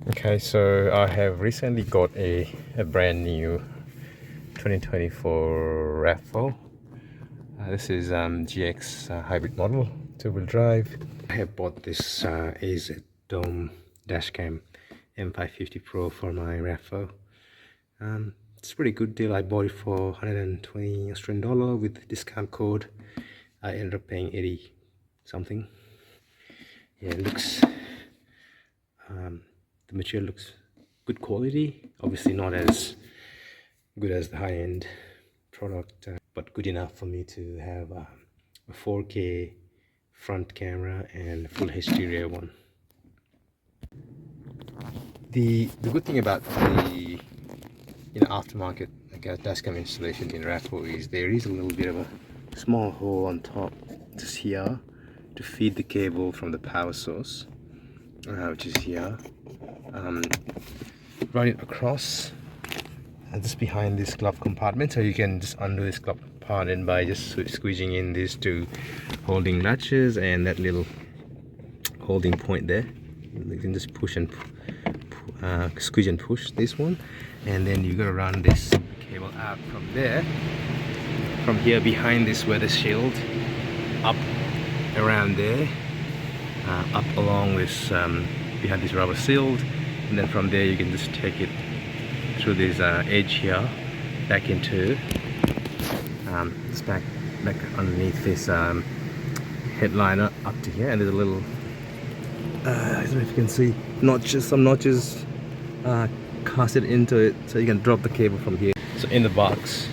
Okay, so I have recently got a brand new 2024 RAV4. This is GX hybrid model, two-wheel drive. I have bought this Azdome dashcam M550 Pro for my RAV4. It's a pretty good deal. I bought it for 120 Australian dollar with discount code. I ended up paying 80 something. Yeah, it looks the material looks good quality, obviously not as good as the high-end product, but good enough for me to have a 4K front camera and full HD rear one. The good thing about the aftermarket dashcam installation in RAV4 is there is a little bit of a small hole on top just here to feed the cable from the power source, which is here. Run it across just behind this glove compartment, so you can just undo this glove compartment by just squeezing in these two holding latches and that little holding point there. You can just push and squeeze and push this one, and then you gotta run this cable out from there, from here behind this weather shield, up around there, up along this behind this rubber shield, and then from there you can just take it through this edge here back into just back underneath this headliner up to here, and there's a little I don't know if you can see some notches casted into it, so you can drop the cable from here. So in the box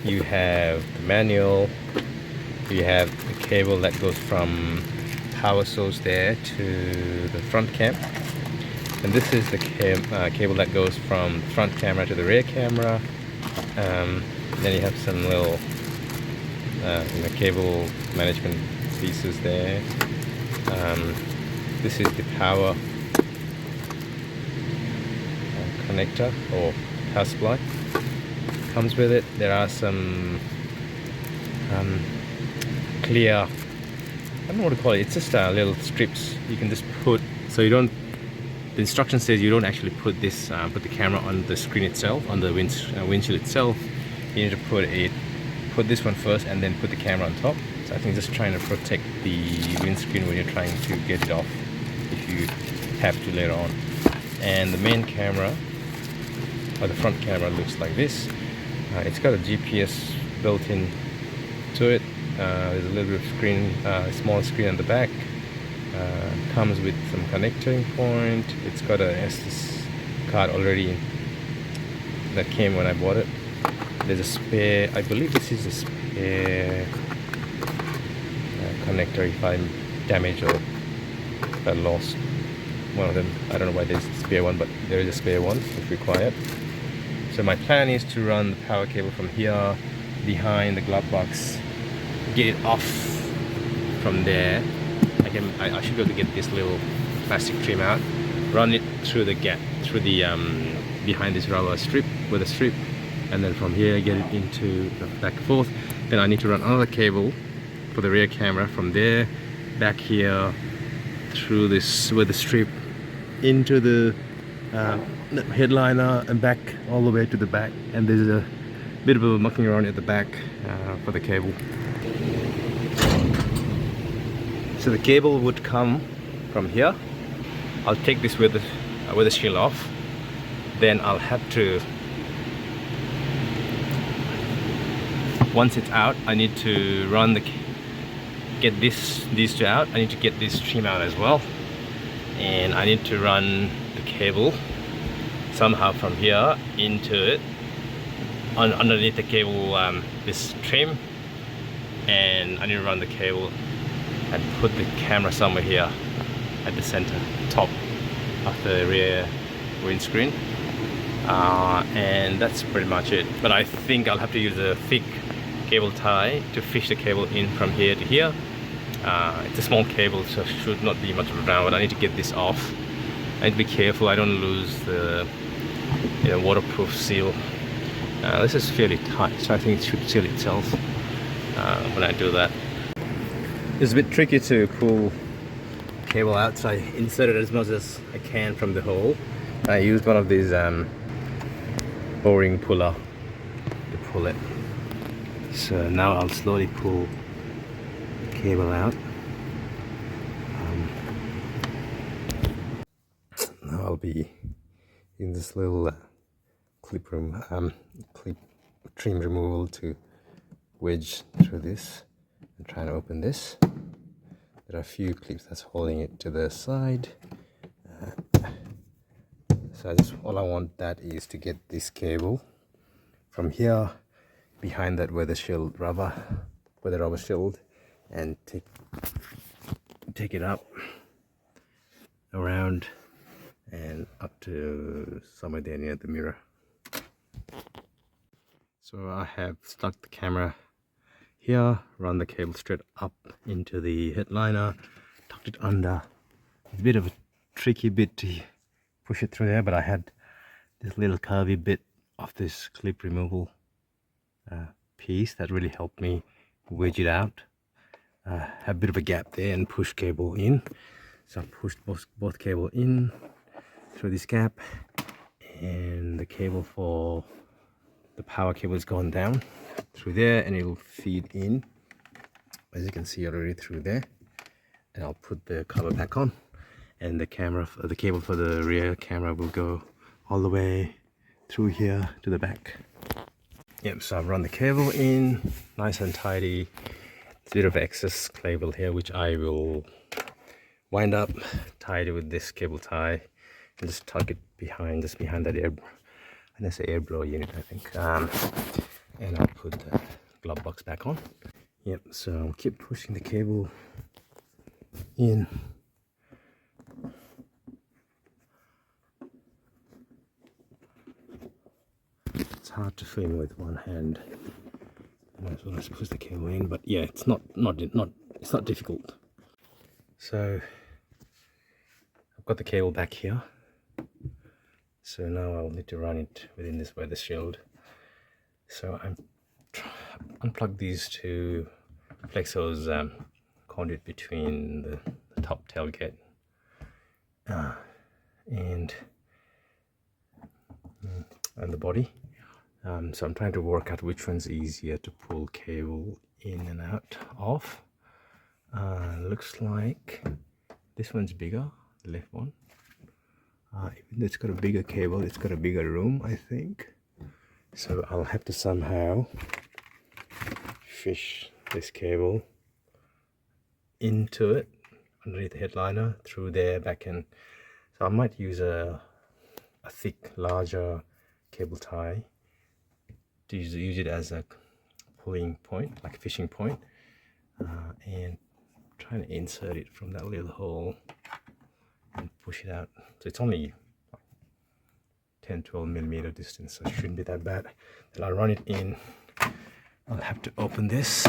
you have the manual, you have the cable that goes from power source there to the front cam, and this is the cable that goes from front camera to the rear camera. Then you have some little cable management pieces there. This is the power connector or power supply. Comes with it. There are some clear, I don't know what to call it, it's just little strips you can just put, so you don't, the instruction says you don't actually put this put the camera on the screen itself, on the windshield itself. You need to put this one first and then put the camera on top. So I think just trying to protect the windscreen when you're trying to get it off if you have to later on. And the main camera, or the front camera, looks like this. It's got a GPS built in to it. There's a little bit of screen, small screen on the back. Comes with some connecting point. It's got a SD card already that came when I bought it. There's a spare, I believe this is a spare connector if I'm damaged or if I lost one of them. I don't know why there's a spare one, but there is a spare one if required. So my plan is to run the power cable from here behind the glove box, get it off from there. I should be able to get this little plastic trim out, run it through the gap, through the behind this rubber strip with a strip, and then from here get it into the back and forth. Then I need to run another cable for the rear camera from there back here through this with the strip into the headliner and back all the way to the back. And there's a bit of a mucking around at the back for the cable. So the cable would come from here. I'll take this with the shield off. Then I'll have to, once it's out, I need to get these two out. I need to get this trim out as well, and I need to run the cable somehow from here into it, underneath the cable, this trim, and I need to run the cable and put the camera somewhere here at the center top of the rear windscreen, and that's pretty much it. But I think I'll have to use a thick cable tie to fish the cable in from here to here. It's a small cable, so should not be much of a drama, but I need to get this off. I need to be careful I don't lose the waterproof seal. This is fairly tight, so I think it should seal itself when I do that. It's a bit tricky to pull cable out, so I inserted as much as I can from the hole. I used one of these boring puller to pull it. So now I'll slowly pull the cable out. Now I'll be in this little clip trim removal to wedge through this and try to open this. There are a few clips that's holding it to the side. So all I want that is to get this cable from here behind that where the rubber shield, and take it up around and up to somewhere there near the mirror. So I have stuck the camera here, run the cable straight up into the headliner, tucked it under. It's a bit of a tricky bit to push it through there, but I had this little curvy bit of this clip removal piece that really helped me wedge it out. Have a bit of a gap there and push cable in. So I pushed both cable in through this gap, and the cable for the power cable has gone down through there, and it will feed in, as you can see already, through there. And I'll put the cover back on, and the cable for the rear camera will go all the way through here to the back. Yep, so I've run the cable in nice and tidy. It's a bit of excess cable here, which I will wind up, tie it with this cable tie, and just tuck it behind that air, and that's the air blower unit, I think. And I'll put the glove box back on. Yep, so I'll keep pushing the cable in. It's hard to film with one hand. As well as push the cable in, but yeah, it's not difficult. So I've got the cable back here. So now I'll need to run it within this weather shield. So I'm unplug these two flexos conduit between the top tailgate and the body. So I'm trying to work out which one's easier to pull cable in and out of. Looks like this one's bigger, the left one. Even though it's got a bigger cable, it's got a bigger room, I think. So I'll have to somehow fish this cable into it, underneath the headliner, through there, back in. So I might use a thick, larger cable tie to use it as a pulling point, like a fishing point, and trying to insert it from that little hole and push it out. So it's only 10-12 millimeter distance, so it shouldn't be that bad. Then I'll run it in. I'll have to open this.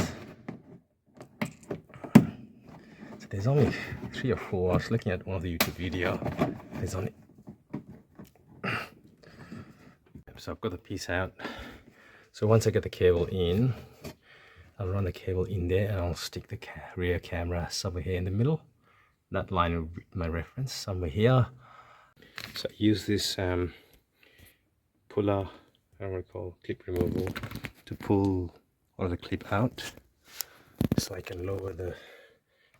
So there's only 3 or 4. I was looking at one of the YouTube video. There's only so I've got the piece out. So once I get the cable in, I'll run the cable in there, and I'll stick the rear camera somewhere here in the middle. That line will be my reference, somewhere here. So I use this puller, I don't want to call clip removal, to pull all the clip out, so I can lower the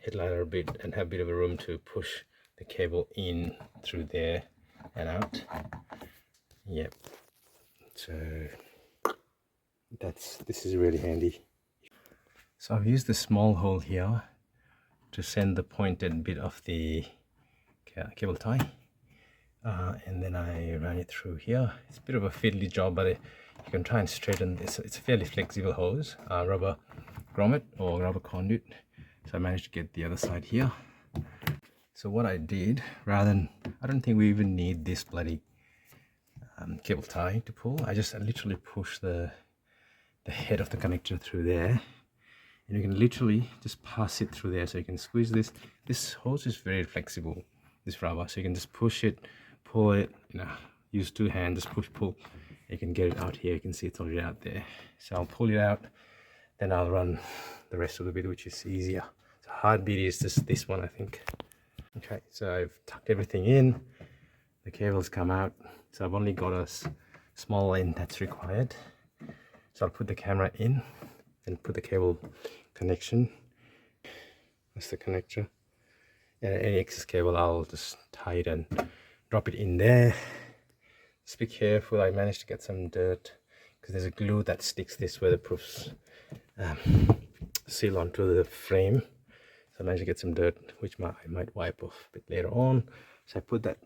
headliner a bit and have a bit of a room to push the cable in through there and out. Yep. So this is really handy. So I've used the small hole here to send the pointed bit of the cable tie, and then I ran it through here. It's a bit of a fiddly job, but you can try and straighten this. It's a fairly flexible hose, rubber grommet or rubber conduit. So I managed to get the other side here. So what I did, I don't think we even need this bloody cable tie to pull. I literally push the head of the connector through there, and you can literally just pass it through there. So you can squeeze this. This hose is very flexible, this rubber, so you can just push it, pull it, use 2 hands, just push, pull. You can get it out here. You can see it's already out there. So I'll pull it out, then I'll run the rest of the bit, which is easier. So hard bit is this one, I think. Okay, so I've tucked everything in, the cables come out, so I've only got a small end that's required. So I'll put the camera in and put the cable connection. That's the connector. And any excess cable I'll just tie it and drop it in there. Just be careful, I managed to get some dirt because there's a glue that sticks this weatherproof seal onto the frame. So I managed to get some dirt, which I might wipe off a bit later on. So I put that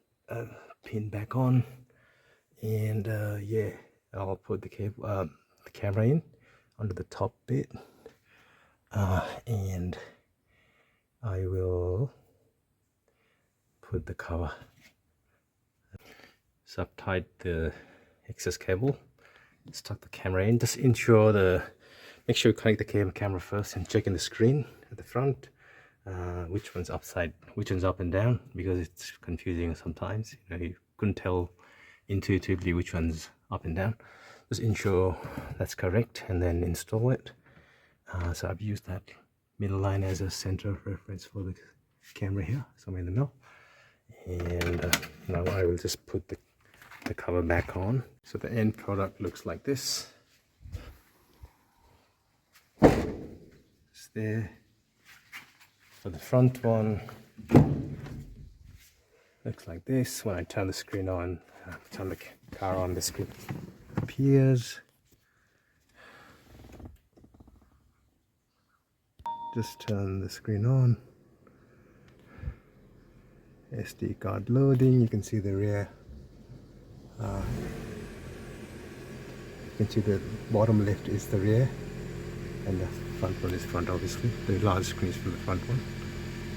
pin back on, and yeah, I'll put the cable, the camera in onto the top bit, and I will put the cover. So I've tied the excess cable, stuck the camera in. Just ensure make sure you connect the camera first and check in the screen at the front. Which one's up and down, because it's confusing sometimes. You know, you couldn't tell intuitively which one's up and down. Just ensure that's correct and then install it. So I've used that middle line as a center reference for the camera here, somewhere in the middle. And now I will just put the cover back on. So the end product looks like this. It's there. For the front one, looks like this. When I turn the screen on, turn the car on, the screen appears. Just turn the screen on. SD card loading. You can see the rear. You can see the bottom left is the rear, and the front one is front, obviously. The large screen is for the front one.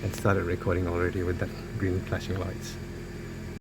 And started recording already with that green flashing lights.